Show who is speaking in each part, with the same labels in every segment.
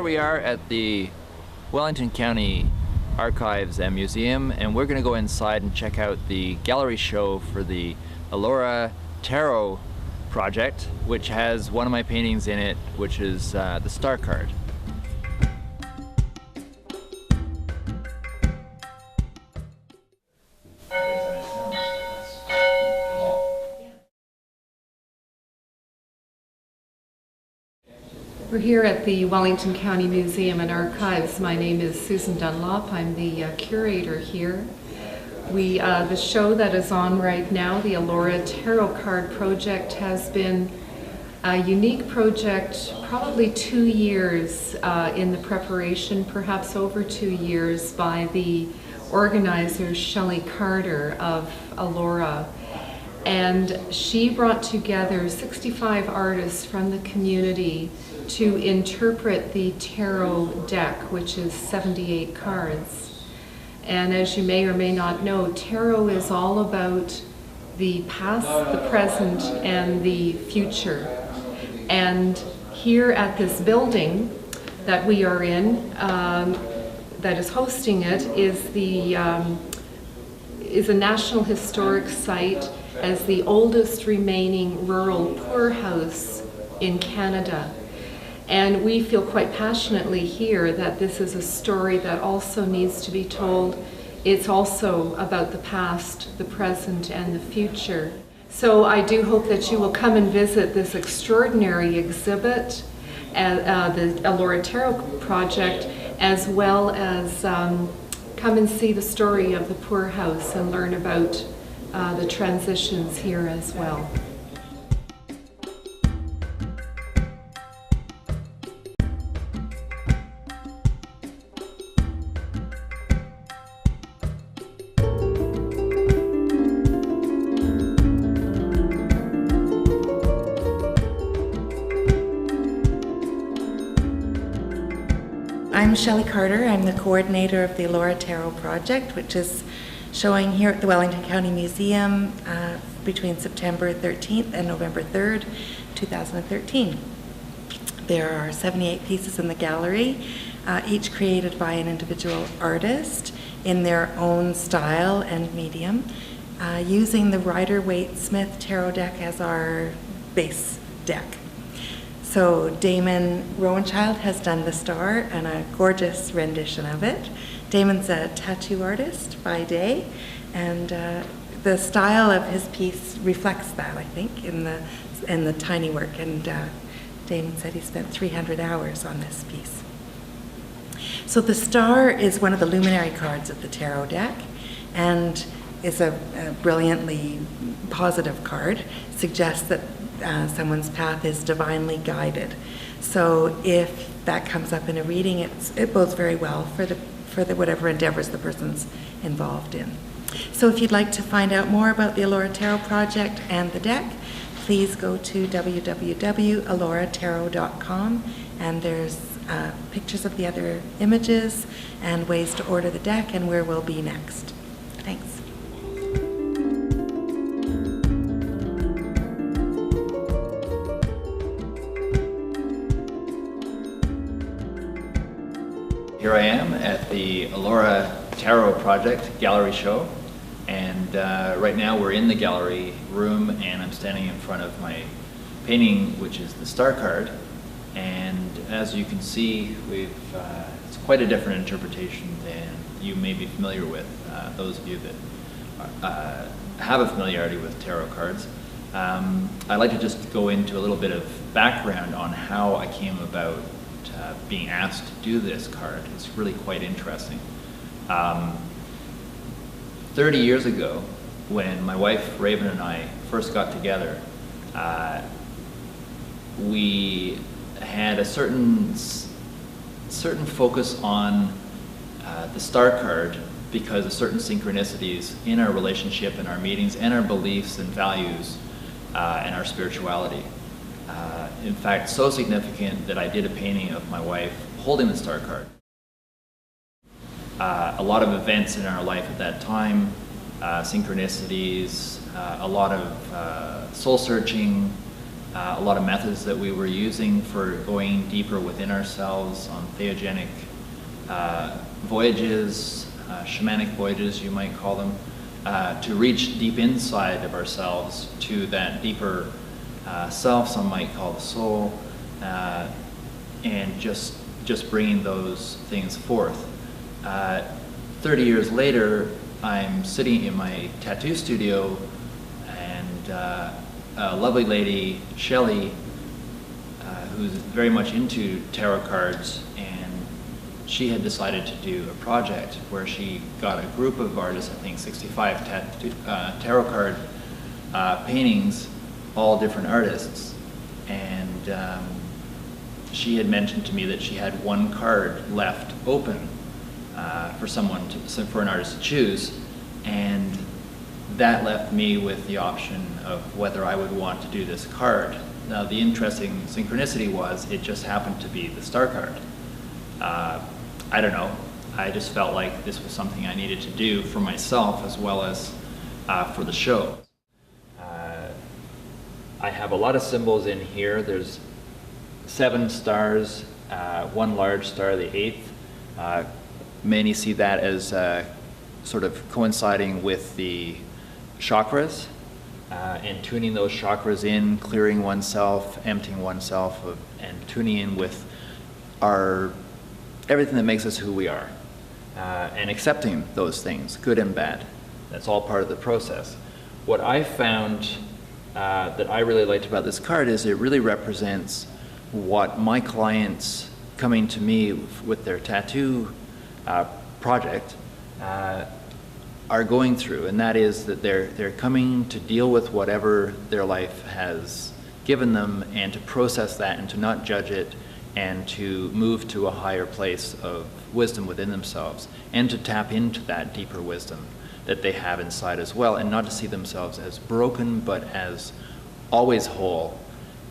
Speaker 1: we are at the Wellington County Archives and Museum, and we're going to go inside and check out the gallery show for the Elora Tarot Project, which has one of my paintings in it, which is the Star card.
Speaker 2: We're here at the Wellington County Museum and Archives. My name is Susan Dunlop. I'm the curator here. The show that is on right now, the Elora Tarot Card Project, has been a unique project, probably 2 years in the preparation, perhaps over 2 years, by the organizer Shelley Carter of Elora. And she brought together 65 artists from the community to interpret the tarot deck, which is 78 cards. And as you may or may not know, tarot is all about the past, the present, and the future. And here at this building that we are in, that is hosting it, is a National Historic Site as the oldest remaining rural poorhouse in Canada. And we feel quite passionately here that this is a story that also needs to be told. It's also about the past, the present, and the future. So I do hope that you will come and visit this extraordinary exhibit at the Elora Tarot Project, as well as come and see the story of the poorhouse and learn about the transitions here as well.
Speaker 3: I'm Shelley Carter. I'm the coordinator of the Elora Tarot Project, which is showing here at the Wellington County Museum between September 13th and November 3rd, 2013. There are 78 pieces in the gallery, each created by an individual artist in their own style and medium, using the Rider-Waite-Smith Tarot deck as our base deck. So Daemon Rowanchilde has done the star and a gorgeous rendition of it. Daemon's a tattoo artist by day, and the style of his piece reflects that, I think, in the tiny work. And Daemon said he spent 300 hours on this piece. So the star is one of the luminary cards of the tarot deck, and is a brilliantly positive card. Suggests that someone's path is divinely guided. So if that comes up in a reading, it bodes very well for the whatever endeavors the person's involved in. So if you'd like to find out more about the Elora Tarot Project and the deck, please go to www.eloratarot.com, and there's pictures of the other images and ways to order the deck and where we'll be next. Thanks.
Speaker 1: Here I am at the Elora Tarot Project gallery show, and right now we're in the gallery room, and I'm standing in front of my painting, which is the Star card. And as you can see, it's quite a different interpretation than you may be familiar with, those of you that have a familiarity with tarot cards. I'd like to just go into a little bit of background on how I came about being asked to do this card. It's really quite interesting. 30 years ago, when my wife Raven and I first got together, we had a certain focus on the Star card because of certain synchronicities in our relationship and our meetings and our beliefs and values and our spirituality. In fact, so significant that I did a painting of my wife holding the Star card. A lot of events in our life at that time, synchronicities, a lot of soul searching, a a lot of methods that we were using for going deeper within ourselves on theogenic voyages, shamanic voyages you might call them, to reach deep inside of ourselves to that deeper self, some might call the soul, and just bringing those things forth. 30 years later, I'm sitting in my tattoo studio, and a lovely lady, Shelley, who's very much into tarot cards, and she had decided to do a project where she got a group of artists, I think 65 tarot card paintings, all different artists, and she had mentioned to me that she had one card left open for an artist to choose, and that left me with the option of whether I would want to do this card. Now, the interesting synchronicity was it just happened to be the star card. I don't know. I just felt like this was something I needed to do for myself as well as for the show. I have a lot of symbols in here. There's 7 stars, 1 large star, the 8th. Many see that as sort of coinciding with the chakras, and tuning those chakras in, clearing oneself, emptying oneself, and tuning in with everything that makes us who we are, and accepting those things, good and bad. That's all part of the process. What I found that I really liked about this card is it really represents what my clients coming to me with their tattoo project are going through, and that is that they're coming to deal with whatever their life has given them, and to process that and to not judge it, and to move to a higher place of wisdom within themselves, and to tap into that deeper wisdom that they have inside as well, and not to see themselves as broken but as always whole.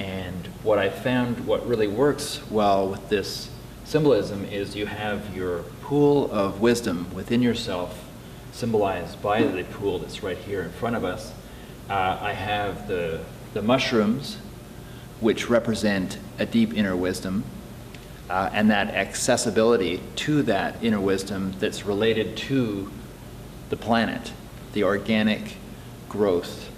Speaker 1: And what I found, what really works well with this symbolism, is you have your pool of wisdom within yourself, symbolized by the pool that's right here in front of us. I have the mushrooms, which represent a deep inner wisdom, and that accessibility to that inner wisdom that's related to the planet, the organic growth.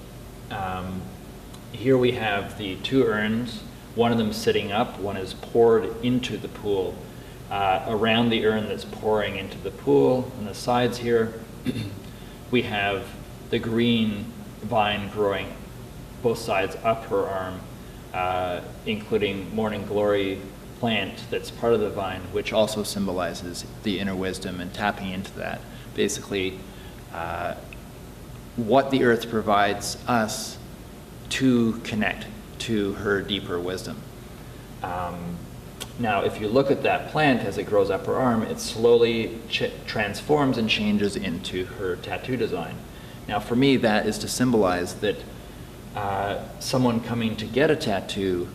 Speaker 1: Here we have the 2 urns, one of them sitting up, one is poured into the pool. Around the urn that's pouring into the pool, on the sides here, we have the green vine growing both sides up her arm, including morning glory plant that's part of the vine, which also symbolizes the inner wisdom and tapping into that. Basically, what the earth provides us to connect to her deeper wisdom. Now, if you look at that plant as it grows up her arm, it slowly transforms and changes into her tattoo design. Now, for me, that is to symbolize that someone coming to get a tattoo,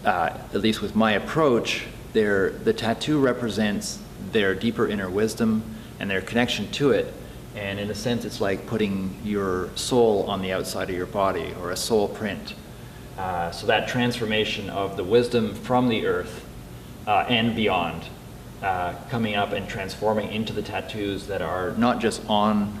Speaker 1: at least with my approach, the tattoo represents their deeper inner wisdom and their connection to it. And in a sense, it's like putting your soul on the outside of your body, or a soul print. So that transformation of the wisdom from the earth and beyond, coming up and transforming into the tattoos that are not just on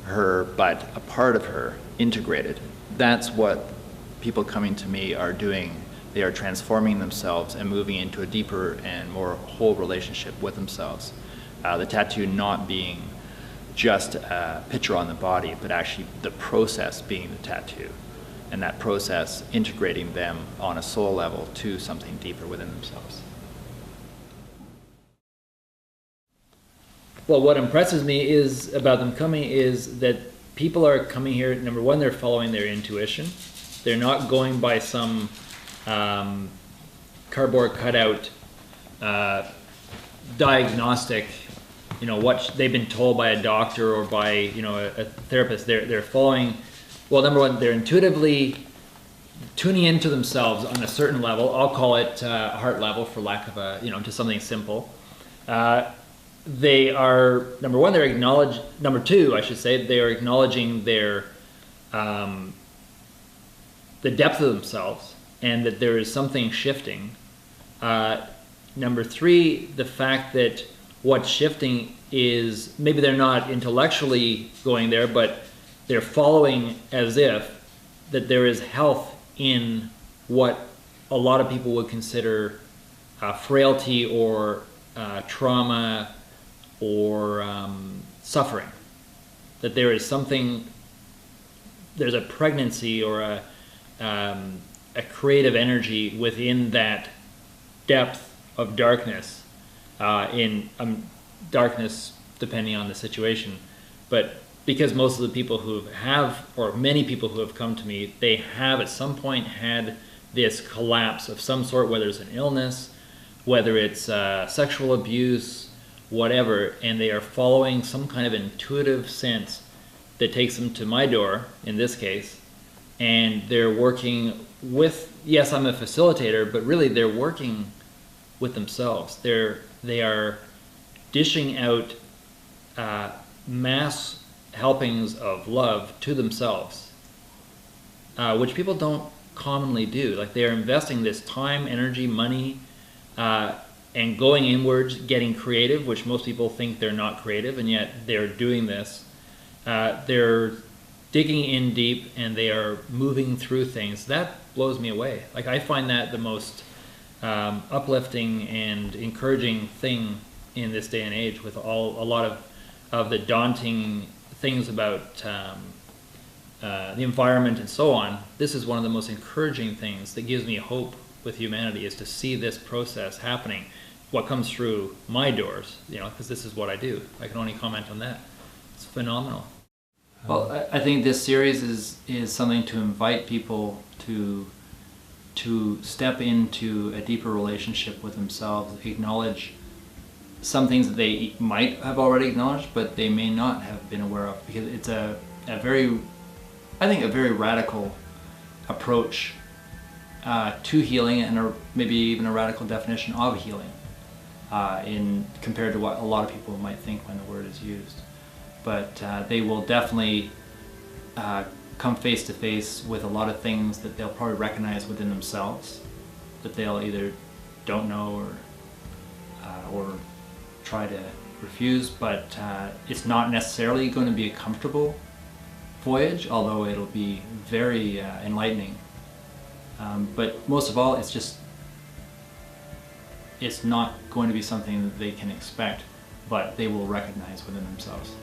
Speaker 1: her, but a part of her, integrated. That's what people coming to me are doing. They are transforming themselves and moving into a deeper and more whole relationship with themselves. The tattoo not being just a picture on the body, but actually the process being the tattoo, and that process integrating them on a soul level to something deeper within themselves.
Speaker 4: Well, what impresses me is about them coming is that people are coming here, number one, they're following their intuition. They're not going by some cardboard cutout diagnostic, what they've been told by a doctor or by, a therapist. They're following, well, number one, they're intuitively tuning into themselves on a certain level. I'll call it heart level, for lack of just something simple. They are, number one, number two, I should say, they are acknowledging their, the depth of themselves, and that there is something shifting. Number three, the fact that what's shifting is maybe they're not intellectually going there, but they're following as if that there is health in what a lot of people would consider frailty or trauma or suffering. That there is something, there's a pregnancy or a creative energy within that depth of darkness, in darkness depending on the situation. But because most of the people who have, or many people who have come to me, they have at some point had this collapse of some sort, whether it's an illness, whether it's sexual abuse, whatever, and they are following some kind of intuitive sense that takes them to my door, in this case, and they're working with, yes, I'm a facilitator, but really they're working with themselves. They are dishing out mass helpings of love to themselves, which people don't commonly do. Like, they are investing this time, energy, money, and going inwards, getting creative, which most people think they're not creative, and yet they're doing this. They're digging in deep, and they are moving through things. That blows me away. Like, I find that the most uplifting and encouraging thing in this day and age, with a lot of the daunting things about the environment and so on. This is one of the most encouraging things that gives me hope with humanity, is to see this process happening. What comes through my doors, because this is what I do. I can only comment on that. It's phenomenal. Well, I think this series is something to invite people to step into a deeper relationship with themselves, acknowledge some things that they might have already acknowledged, but they may not have been aware of, because it's a very radical approach to healing, and maybe even a radical definition of healing, compared to what a lot of people might think when the word is used. But they will definitely come face to face with a lot of things that they'll probably recognize within themselves, that they'll either don't know or try to refuse. But it's not necessarily going to be a comfortable voyage, although it'll be very enlightening. But most of all, it's not going to be something that they can expect, but they will recognize within themselves.